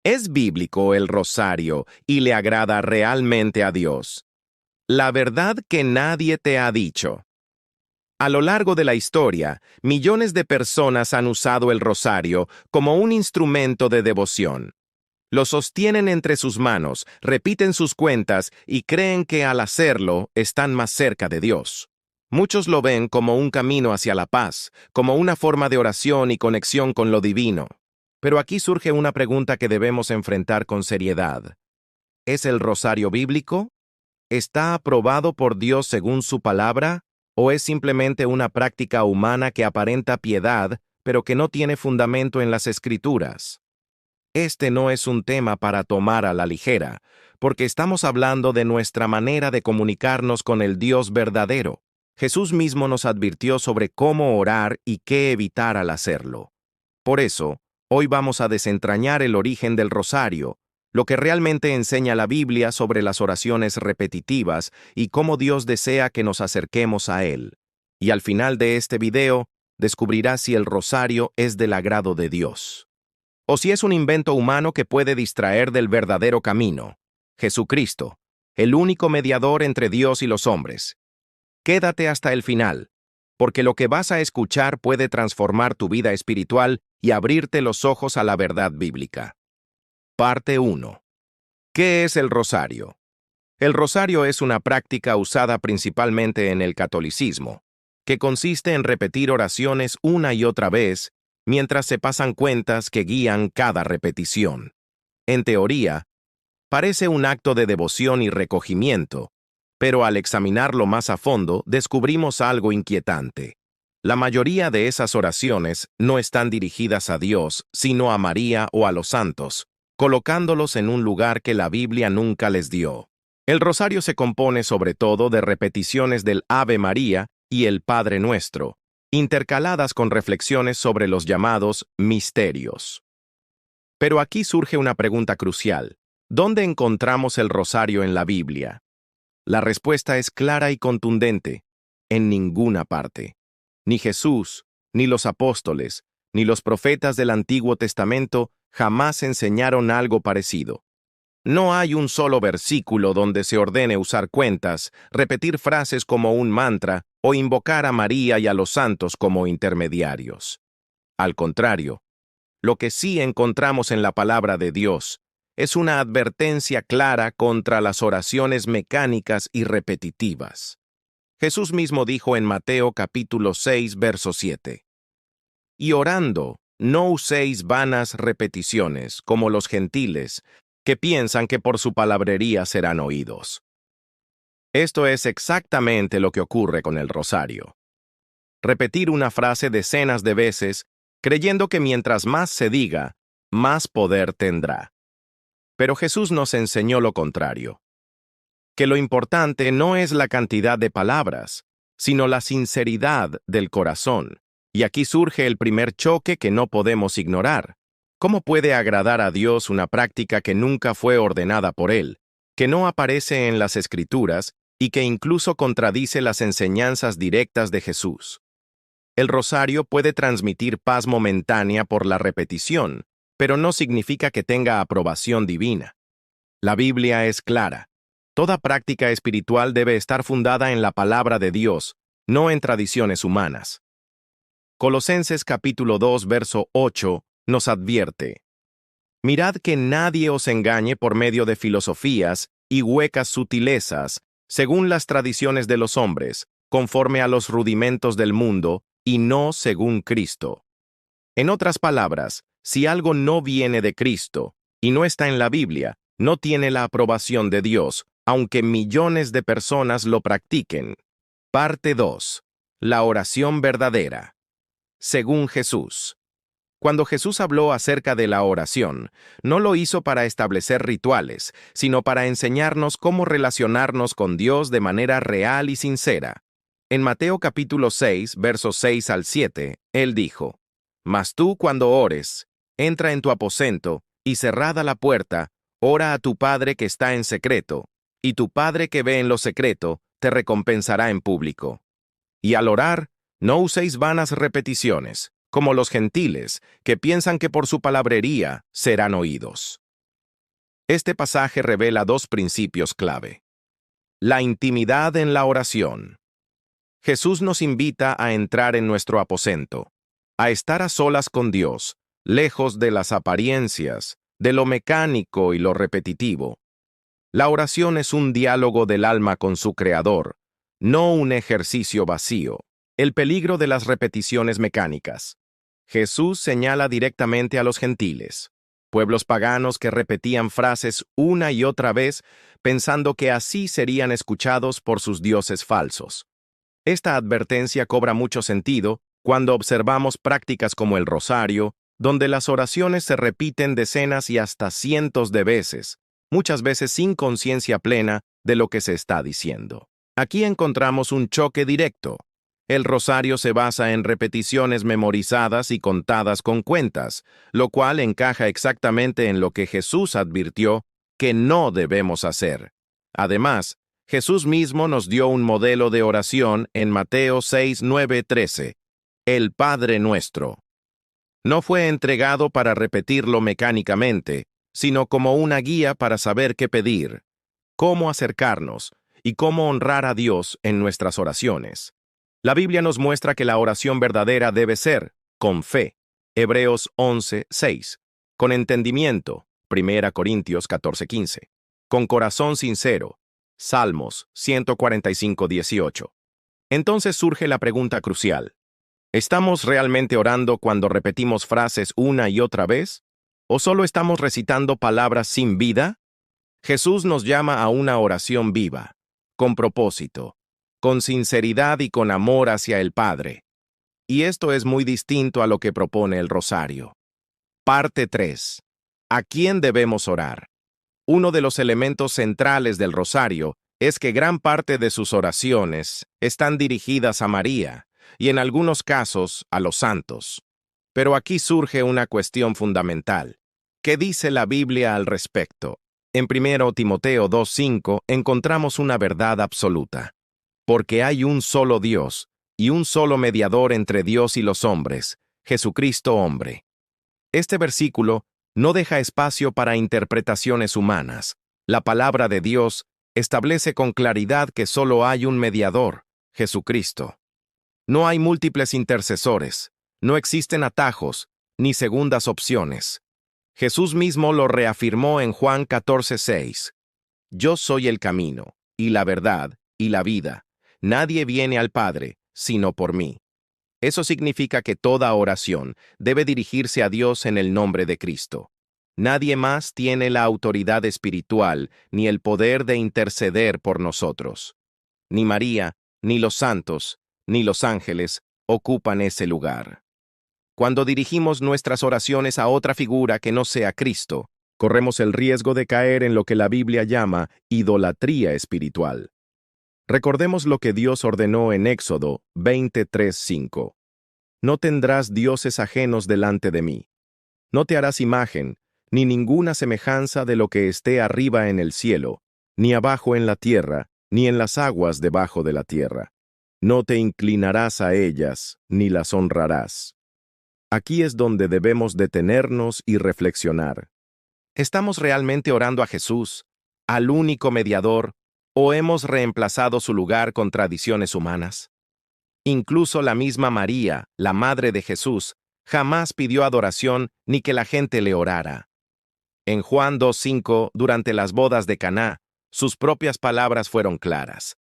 ¿Es bíblico el rosario y le agrada realmente a Dios? La verdad que nadie te ha dicho. A lo largo de la historia, millones de personas han usado el rosario como un instrumento de devoción. Lo sostienen entre sus manos, repiten sus cuentas y creen que al hacerlo están más cerca de Dios. Muchos lo ven como un camino hacia la paz, como una forma de oración y conexión con lo divino. Pero aquí surge una pregunta que debemos enfrentar con seriedad. ¿Es el rosario bíblico? ¿Está aprobado por Dios según su palabra? ¿O es simplemente una práctica humana que aparenta piedad, pero que no tiene fundamento en las Escrituras? Este no es un tema para tomar a la ligera, porque estamos hablando de nuestra manera de comunicarnos con el Dios verdadero. Jesús mismo nos advirtió sobre cómo orar y qué evitar al hacerlo. Por eso, hoy vamos a desentrañar el origen del rosario, lo que realmente enseña la Biblia sobre las oraciones repetitivas y cómo Dios desea que nos acerquemos a Él. Y al final de este video, descubrirás si el rosario es del agrado de Dios, o si es un invento humano que puede distraer del verdadero camino, Jesucristo, el único mediador entre Dios y los hombres. Quédate hasta el final, porque lo que vas a escuchar puede transformar tu vida espiritual y abrirte los ojos a la verdad bíblica. Parte 1. ¿Qué es el rosario? El rosario es una práctica usada principalmente en el catolicismo, que consiste en repetir oraciones una y otra vez, mientras se pasan cuentas que guían cada repetición. En teoría, parece un acto de devoción y recogimiento, pero al examinarlo más a fondo descubrimos algo inquietante. La mayoría de esas oraciones no están dirigidas a Dios, sino a María o a los santos, colocándolos en un lugar que la Biblia nunca les dio. El rosario se compone sobre todo de repeticiones del Ave María y el Padre Nuestro, intercaladas con reflexiones sobre los llamados misterios. Pero aquí surge una pregunta crucial. ¿Dónde encontramos el rosario en la Biblia? La respuesta es clara y contundente: en ninguna parte. Ni Jesús, ni los apóstoles, ni los profetas del Antiguo Testamento jamás enseñaron algo parecido. No hay un solo versículo donde se ordene usar cuentas, repetir frases como un mantra o invocar a María y a los santos como intermediarios. Al contrario, lo que sí encontramos en la palabra de Dios es una advertencia clara contra las oraciones mecánicas y repetitivas. Jesús mismo dijo en Mateo capítulo 6, verso 7: Y orando, no uséis vanas repeticiones, como los gentiles, que piensan que por su palabrería serán oídos. Esto es exactamente lo que ocurre con el rosario. Repetir una frase decenas de veces, creyendo que mientras más se diga, más poder tendrá. Pero Jesús nos enseñó lo contrario: que lo importante no es la cantidad de palabras, sino la sinceridad del corazón. Y aquí surge el primer choque que no podemos ignorar. ¿Cómo puede agradar a Dios una práctica que nunca fue ordenada por Él, que no aparece en las Escrituras y que incluso contradice las enseñanzas directas de Jesús? El rosario puede transmitir paz momentánea por la repetición, pero no significa que tenga aprobación divina. La Biblia es clara. Toda práctica espiritual debe estar fundada en la palabra de Dios, no en tradiciones humanas. Colosenses capítulo 2, verso 8, nos advierte: Mirad que nadie os engañe por medio de filosofías y huecas sutilezas, según las tradiciones de los hombres, conforme a los rudimentos del mundo, y no según Cristo. En otras palabras, si algo no viene de Cristo y no está en la Biblia, no tiene la aprobación de Dios, aunque millones de personas lo practiquen. Parte 2. La oración verdadera. Según Jesús. Cuando Jesús habló acerca de la oración, no lo hizo para establecer rituales, sino para enseñarnos cómo relacionarnos con Dios de manera real y sincera. En Mateo capítulo 6, versos 6 al 7, Él dijo: Mas tú cuando ores, entra en tu aposento, y cerrada la puerta, ora a tu Padre que está en secreto, y tu Padre que ve en lo secreto, te recompensará en público. Y al orar, no uséis vanas repeticiones, como los gentiles, que piensan que por su palabrería serán oídos. Este pasaje revela dos principios clave. La intimidad en la oración. Jesús nos invita a entrar en nuestro aposento, a estar a solas con Dios, lejos de las apariencias, de lo mecánico y lo repetitivo. La oración es un diálogo del alma con su Creador, no un ejercicio vacío. El peligro de las repeticiones mecánicas. Jesús señala directamente a los gentiles, pueblos paganos que repetían frases una y otra vez pensando que así serían escuchados por sus dioses falsos. Esta advertencia cobra mucho sentido cuando observamos prácticas como el rosario, donde las oraciones se repiten decenas y hasta cientos de veces, muchas veces sin conciencia plena de lo que se está diciendo. Aquí encontramos un choque directo. El rosario se basa en repeticiones memorizadas y contadas con cuentas, lo cual encaja exactamente en lo que Jesús advirtió que no debemos hacer. Además, Jesús mismo nos dio un modelo de oración en Mateo 6, 9, 13. El Padre Nuestro. No fue entregado para repetirlo mecánicamente, sino como una guía para saber qué pedir, cómo acercarnos y cómo honrar a Dios en nuestras oraciones. La Biblia nos muestra que la oración verdadera debe ser con fe, Hebreos 11, 6, con entendimiento, 1 Corintios 14, 15, con corazón sincero, Salmos 145, 18. Entonces surge la pregunta crucial. ¿Estamos realmente orando cuando repetimos frases una y otra vez? ¿O solo estamos recitando palabras sin vida? Jesús nos llama a una oración viva, con propósito, con sinceridad y con amor hacia el Padre. Y esto es muy distinto a lo que propone el rosario. Parte 3. ¿A quién debemos orar? Uno de los elementos centrales del rosario es que gran parte de sus oraciones están dirigidas a María y en algunos casos a los santos. Pero aquí surge una cuestión fundamental. ¿Qué dice la Biblia al respecto? En 1 Timoteo 2:5 encontramos una verdad absoluta. Porque hay un solo Dios y un solo mediador entre Dios y los hombres, Jesucristo hombre. Este versículo no deja espacio para interpretaciones humanas. La palabra de Dios establece con claridad que solo hay un mediador, Jesucristo. No hay múltiples intercesores, no existen atajos, ni segundas opciones. Jesús mismo lo reafirmó en Juan 14:6. Yo soy el camino, y la verdad, y la vida. Nadie viene al Padre, sino por mí. Eso significa que toda oración debe dirigirse a Dios en el nombre de Cristo. Nadie más tiene la autoridad espiritual ni el poder de interceder por nosotros. Ni María, ni los santos, ni los ángeles ocupan ese lugar. Cuando dirigimos nuestras oraciones a otra figura que no sea Cristo, corremos el riesgo de caer en lo que la Biblia llama idolatría espiritual. Recordemos lo que Dios ordenó en Éxodo 23:5. No tendrás dioses ajenos delante de mí. No te harás imagen, ni ninguna semejanza de lo que esté arriba en el cielo, ni abajo en la tierra, ni en las aguas debajo de la tierra. No te inclinarás a ellas, ni las honrarás. Aquí es donde debemos detenernos y reflexionar. ¿Estamos realmente orando a Jesús, al único mediador, o hemos reemplazado su lugar con tradiciones humanas? Incluso la misma María, la madre de Jesús, jamás pidió adoración ni que la gente le orara. En Juan 2:5, durante las bodas de Caná, sus propias palabras fueron claras.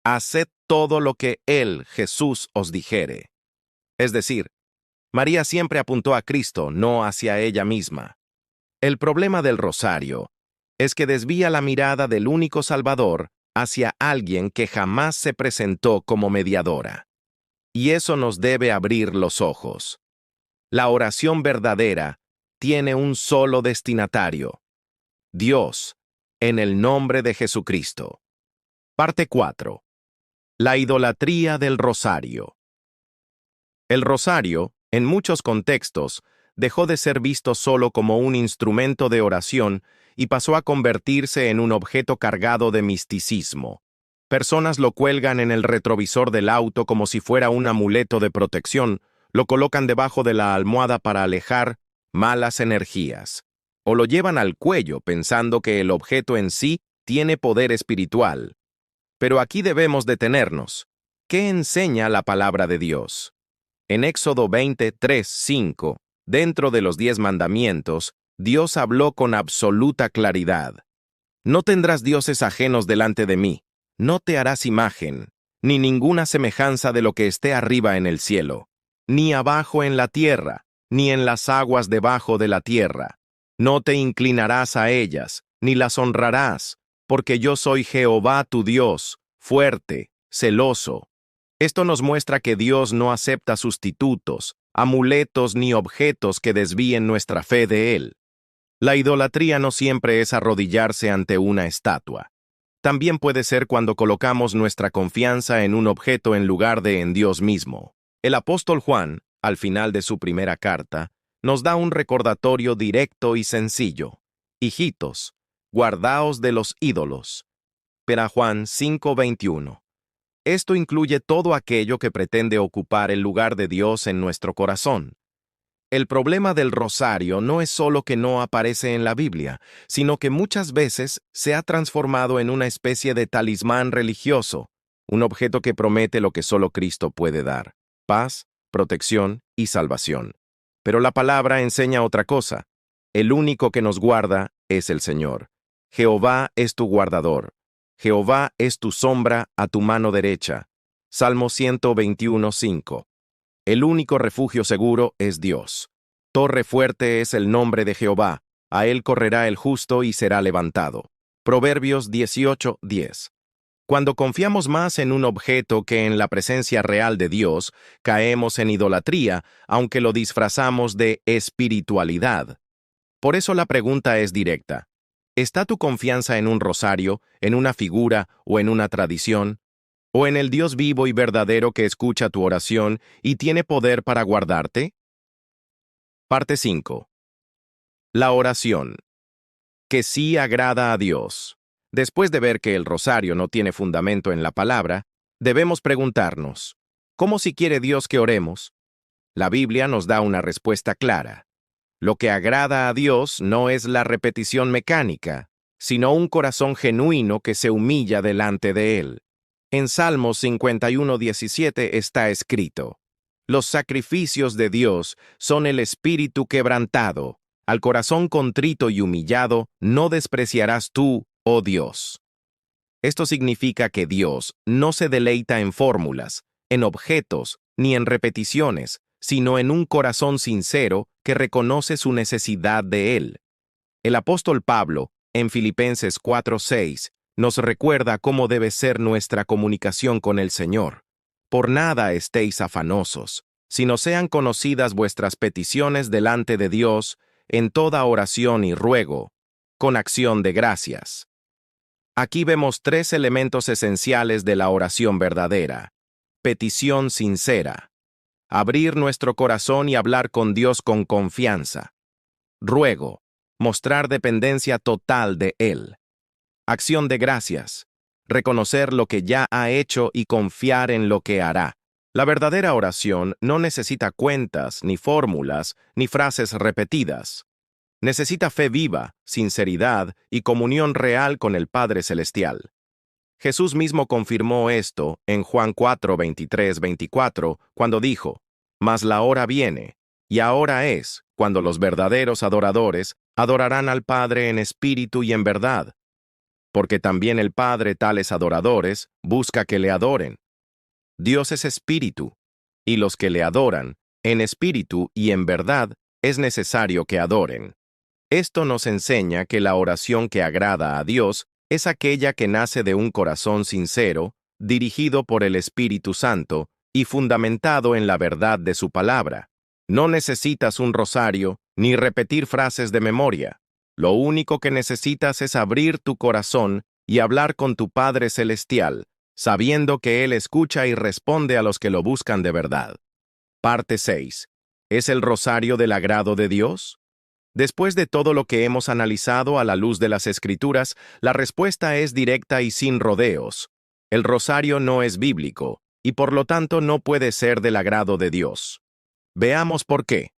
Haced todo lo que Él, Jesús, os dijere. Es decir, María siempre apuntó a Cristo, no hacia ella misma. El problema del rosario es que desvía la mirada del único Salvador hacia alguien que jamás se presentó como mediadora. Y eso nos debe abrir los ojos. La oración verdadera tiene un solo destinatario: Dios, en el nombre de Jesucristo. Parte 4. La idolatría del rosario. El rosario, en muchos contextos, dejó de ser visto solo como un instrumento de oración y pasó a convertirse en un objeto cargado de misticismo. Personas lo cuelgan en el retrovisor del auto como si fuera un amuleto de protección, lo colocan debajo de la almohada para alejar malas energías. o lo llevan al cuello pensando que el objeto en sí tiene poder espiritual. Pero aquí debemos detenernos. ¿Qué enseña la palabra de Dios? En Éxodo 23:5, dentro de los 10 mandamientos, Dios habló con absoluta claridad. No tendrás dioses ajenos delante de mí, no te harás imagen, ni ninguna semejanza de lo que esté arriba en el cielo, ni abajo en la tierra, ni en las aguas debajo de la tierra. No te inclinarás a ellas, ni las honrarás, porque yo soy Jehová tu Dios, fuerte, celoso. Esto nos muestra que Dios no acepta sustitutos, amuletos ni objetos que desvíen nuestra fe de Él. La idolatría no siempre es arrodillarse ante una estatua. También puede ser cuando colocamos nuestra confianza en un objeto en lugar de en Dios mismo. El apóstol Juan, al final de su primera carta, nos da un recordatorio directo y sencillo. Hijitos, guardaos de los ídolos. Pero Juan 5:21. Esto incluye todo aquello que pretende ocupar el lugar de Dios en nuestro corazón. El problema del rosario no es solo que no aparece en la Biblia, sino que muchas veces se ha transformado en una especie de talismán religioso, un objeto que promete lo que solo Cristo puede dar: paz, protección y salvación. Pero la palabra enseña otra cosa. El único que nos guarda es el Señor. Jehová es tu guardador. Jehová es tu sombra a tu mano derecha. Salmo 121:5. El único refugio seguro es Dios. Torre fuerte es el nombre de Jehová, a él correrá el justo y será levantado. Proverbios 18:10. Cuando confiamos más en un objeto que en la presencia real de Dios, caemos en idolatría, aunque lo disfrazamos de espiritualidad. Por eso la pregunta es directa. ¿Está tu confianza en un rosario, en una figura o en una tradición? ¿O en el Dios vivo y verdadero que escucha tu oración y tiene poder para guardarte? Parte 5. La oración, que sí agrada a Dios. Después de ver que el rosario no tiene fundamento en la palabra, debemos preguntarnos, ¿cómo si quiere Dios que oremos? La Biblia nos da una respuesta clara. Lo que agrada a Dios no es la repetición mecánica, sino un corazón genuino que se humilla delante de Él. En Salmos 51:17 está escrito: los sacrificios de Dios son el espíritu quebrantado, al corazón contrito y humillado no despreciarás tú, oh Dios. Esto significa que Dios no se deleita en fórmulas, en objetos, ni en repeticiones, sino en un corazón sincero que reconoce su necesidad de Él. El apóstol Pablo, en Filipenses 4:6, nos recuerda cómo debe ser nuestra comunicación con el Señor. Por nada estéis afanosos, sino sean conocidas vuestras peticiones delante de Dios en toda oración y ruego, con acción de gracias. Aquí vemos 3 elementos esenciales de la oración verdadera. Petición sincera. Abrir nuestro corazón y hablar con Dios con confianza. Ruego. Mostrar dependencia total de Él. Acción de gracias. Reconocer lo que ya ha hecho y confiar en lo que hará. La verdadera oración no necesita cuentas, ni fórmulas, ni frases repetidas. Necesita fe viva, sinceridad y comunión real con el Padre Celestial. Jesús mismo confirmó esto en Juan 4:23-24, cuando dijo: mas la hora viene, y ahora es, cuando los verdaderos adoradores adorarán al Padre en espíritu y en verdad, porque también el Padre tales adoradores busca que le adoren. Dios es espíritu, y los que le adoran, en espíritu y en verdad, es necesario que adoren. Esto nos enseña que la oración que agrada a Dios es aquella que nace de un corazón sincero, dirigido por el Espíritu Santo y fundamentado en la verdad de su palabra. No necesitas un rosario ni repetir frases de memoria. Lo único que necesitas es abrir tu corazón y hablar con tu Padre Celestial, sabiendo que Él escucha y responde a los que lo buscan de verdad. Parte 6. ¿Es el rosario del agrado de Dios? Después de todo lo que hemos analizado a la luz de las Escrituras, la respuesta es directa y sin rodeos. El rosario no es bíblico, y por lo tanto no puede ser del agrado de Dios. Veamos por qué.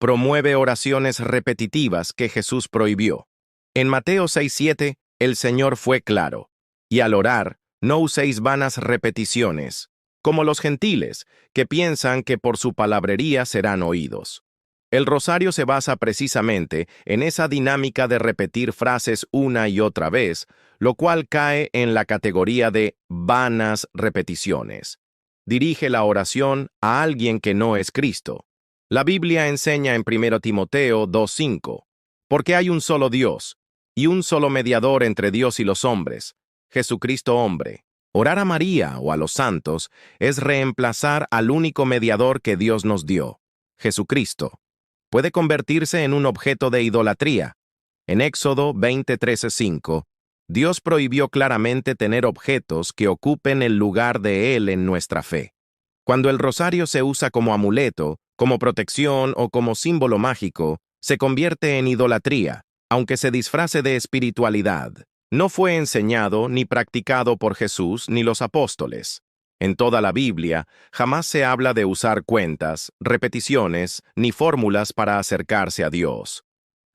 Promueve oraciones repetitivas que Jesús prohibió. En Mateo 6:7, el Señor fue claro: y al orar, no uséis vanas repeticiones, como los gentiles, que piensan que por su palabrería serán oídos. El rosario se basa precisamente en esa dinámica de repetir frases una y otra vez, lo cual cae en la categoría de vanas repeticiones. Dirige la oración a alguien que no es Cristo. La Biblia enseña en 1 Timoteo 2:5, porque hay un solo Dios, y un solo mediador entre Dios y los hombres, Jesucristo hombre. Orar a María o a los santos es reemplazar al único mediador que Dios nos dio, Jesucristo. Puede convertirse en un objeto de idolatría. En Éxodo 20:13-5, Dios prohibió claramente tener objetos que ocupen el lugar de Él en nuestra fe. Cuando el rosario se usa como amuleto, como protección o como símbolo mágico, se convierte en idolatría, aunque se disfrace de espiritualidad. No fue enseñado ni practicado por Jesús ni los apóstoles. En toda la Biblia, jamás se habla de usar cuentas, repeticiones, ni fórmulas para acercarse a Dios.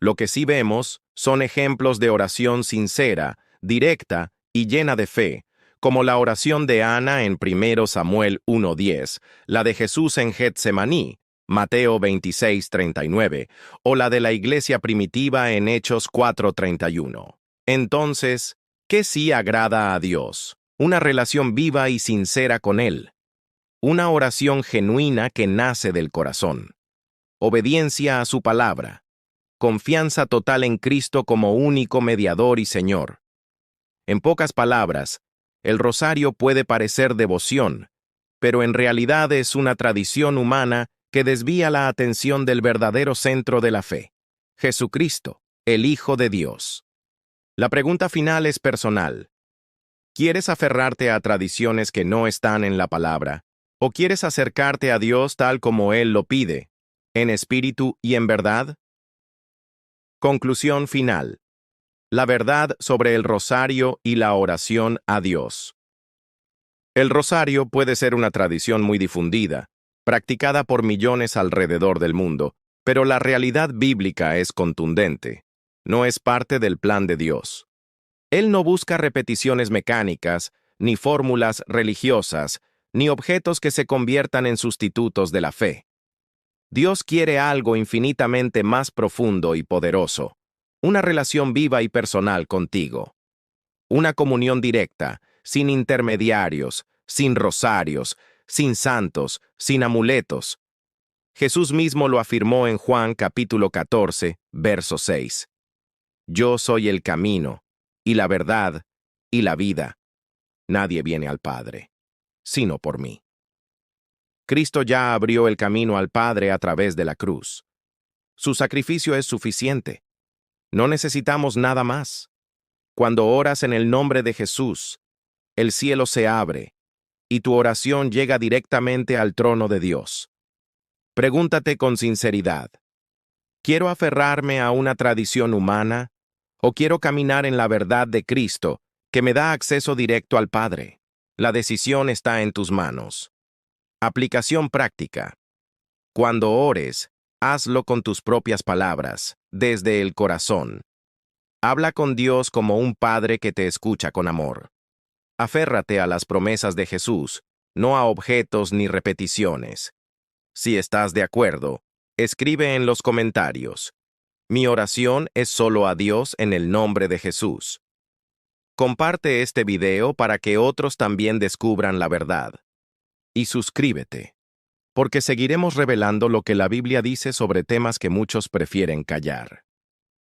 Lo que sí vemos son ejemplos de oración sincera, directa y llena de fe, como la oración de Ana en 1 Samuel 1:10, la de Jesús en Getsemaní, Mateo 26:39, o la de la iglesia primitiva en Hechos 4:31. Entonces, ¿qué sí agrada a Dios? Una relación viva y sincera con Él. Una oración genuina que nace del corazón. Obediencia a su palabra. Confianza total en Cristo como único mediador y Señor. En pocas palabras, el rosario puede parecer devoción, pero en realidad es una tradición humana que desvía la atención del verdadero centro de la fe, Jesucristo, el Hijo de Dios. La pregunta final es personal. ¿Quieres aferrarte a tradiciones que no están en la palabra? ¿O quieres acercarte a Dios tal como Él lo pide, en espíritu y en verdad? Conclusión final. La verdad sobre el rosario y la oración a Dios. El rosario puede ser una tradición muy difundida, practicada por millones alrededor del mundo, pero la realidad bíblica es contundente. No es parte del plan de Dios. Él no busca repeticiones mecánicas, ni fórmulas religiosas, ni objetos que se conviertan en sustitutos de la fe. Dios quiere algo infinitamente más profundo y poderoso, una relación viva y personal contigo. Una comunión directa, sin intermediarios, sin rosarios, sin santos, sin amuletos. Jesús mismo lo afirmó en Juan capítulo 14, verso 6. Yo soy el camino, y la verdad, y la vida. Nadie viene al Padre, sino por mí. Cristo ya abrió el camino al Padre a través de la cruz. Su sacrificio es suficiente. No necesitamos nada más. Cuando oras en el nombre de Jesús, el cielo se abre, y tu oración llega directamente al trono de Dios. Pregúntate con sinceridad: ¿quiero aferrarme a una tradición humana o quiero caminar en la verdad de Cristo, que me da acceso directo al Padre? La decisión está en tus manos. Aplicación práctica. Cuando ores, hazlo con tus propias palabras, desde el corazón. Habla con Dios como un padre que te escucha con amor. Aférrate a las promesas de Jesús, no a objetos ni repeticiones. Si estás de acuerdo, escribe en los comentarios: mi oración es solo a Dios en el nombre de Jesús. Comparte este video para que otros también descubran la verdad. Y suscríbete, porque seguiremos revelando lo que la Biblia dice sobre temas que muchos prefieren callar.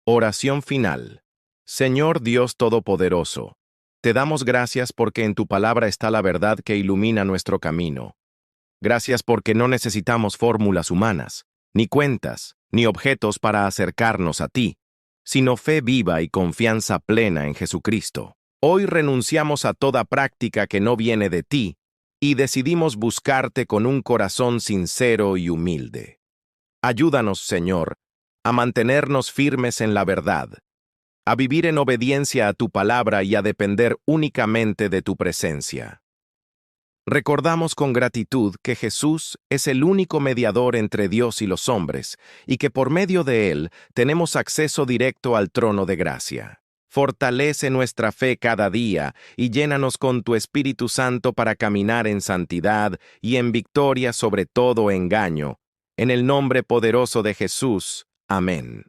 Oración final. Señor Dios Todopoderoso, te damos gracias porque en tu palabra está la verdad que ilumina nuestro camino. Gracias porque no necesitamos fórmulas humanas, ni cuentas, ni objetos para acercarnos a ti, sino fe viva y confianza plena en Jesucristo. Hoy renunciamos a toda práctica que no viene de ti y decidimos buscarte con un corazón sincero y humilde. Ayúdanos, Señor, a mantenernos firmes en la verdad, a vivir en obediencia a tu palabra y a depender únicamente de tu presencia. Recordamos con gratitud que Jesús es el único mediador entre Dios y los hombres, y que por medio de él tenemos acceso directo al trono de gracia. Fortalece nuestra fe cada día y llénanos con tu Espíritu Santo para caminar en santidad y en victoria sobre todo engaño. En el nombre poderoso de Jesús. Amén.